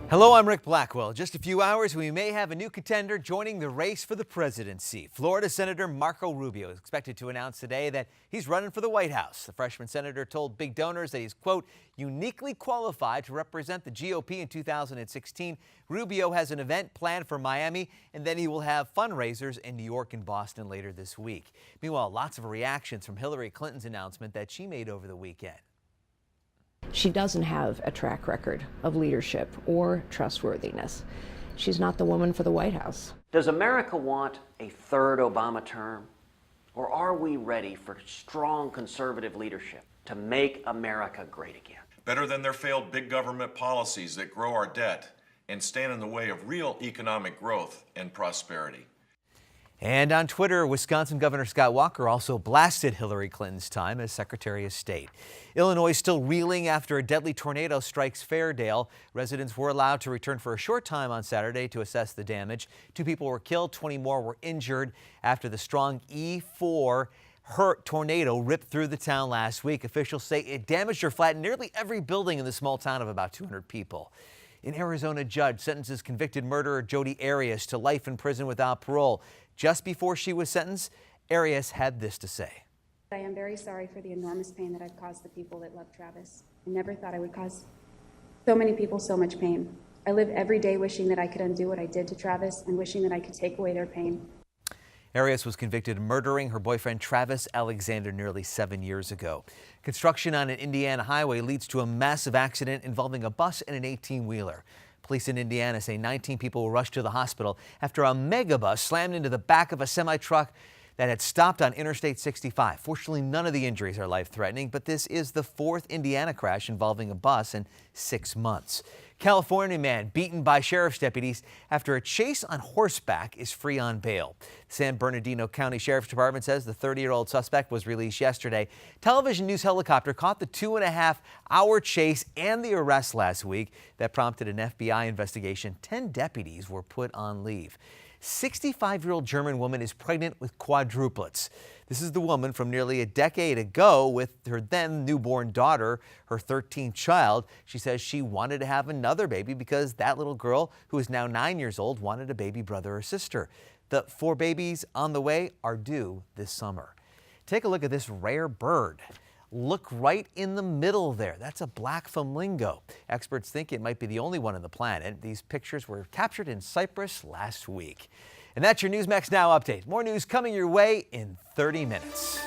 Hello, I'm Rick Blackwell. Just a few hours, we may have a new contender joining the race for the presidency. Florida Senator Marco Rubio is expected to announce today that he's running for the White House. The freshman senator told big donors that he's, quote, uniquely qualified to represent the GOP in 2016. Rubio has an event planned for Miami, and then he will have fundraisers in New York and Boston later this week. Meanwhile, lots of reactions from Hillary Clinton's announcement that she made over the weekend. She doesn't have a track record of leadership or trustworthiness. She's not the woman for the White House. Does America want a third Obama term? Or are we ready for strong conservative leadership to make America great again? Better than their failed big government policies that grow our debt and stand in the way of real economic growth and prosperity. And on Twitter, Wisconsin Governor Scott Walker also blasted Hillary Clinton's time as Secretary of State. Illinois is still reeling after a deadly tornado strikes Fairdale. Residents were allowed to return for a short time on Saturday to assess the damage. 2 people were killed, 20 more were injured after the strong E4 tornado ripped through the town last week. Officials say it damaged or flattened nearly every building in the small town of about 200 people. An Arizona judge sentences convicted murderer Jodi Arias to life in prison without parole. Just before she was sentenced, Arias had this to say. I am very sorry for the enormous pain that I've caused the people that love Travis. I never thought I would cause so many people so much pain. I live every day wishing that I could undo what I did to Travis and wishing that I could take away their pain. Arias was convicted of murdering her boyfriend Travis Alexander nearly 7 years ago. Construction on an Indiana highway leads to a massive accident involving a bus and an 18-wheeler. Police in Indiana say 19 people were rushed to the hospital after a megabus slammed into the back of a semi-truck that had stopped on Interstate 65. Fortunately, none of the injuries are life-threatening, but this is the 4th Indiana crash involving a bus in 6 months. California man beaten by sheriff's deputies after a chase on horseback is free on bail. San Bernardino County Sheriff's Department says the 30-year-old suspect was released yesterday. Television news helicopter caught the 2.5-hour chase and the arrest last week that prompted an FBI investigation. 10 deputies were put on leave. 65-year-old German woman is pregnant with quadruplets. This is the woman from nearly a decade ago with her then newborn daughter, her 13th child. She says she wanted to have another baby because that little girl, who is now 9 years old, wanted a baby brother or sister. The 4 babies on the way are due this summer. Take a look at this rare bird. Look right in the middle there. That's a black flamingo. Experts think it might be the only one on the planet. These pictures were captured in Cyprus last week. And that's your Newsmax Now update. More news coming your way in 30 minutes.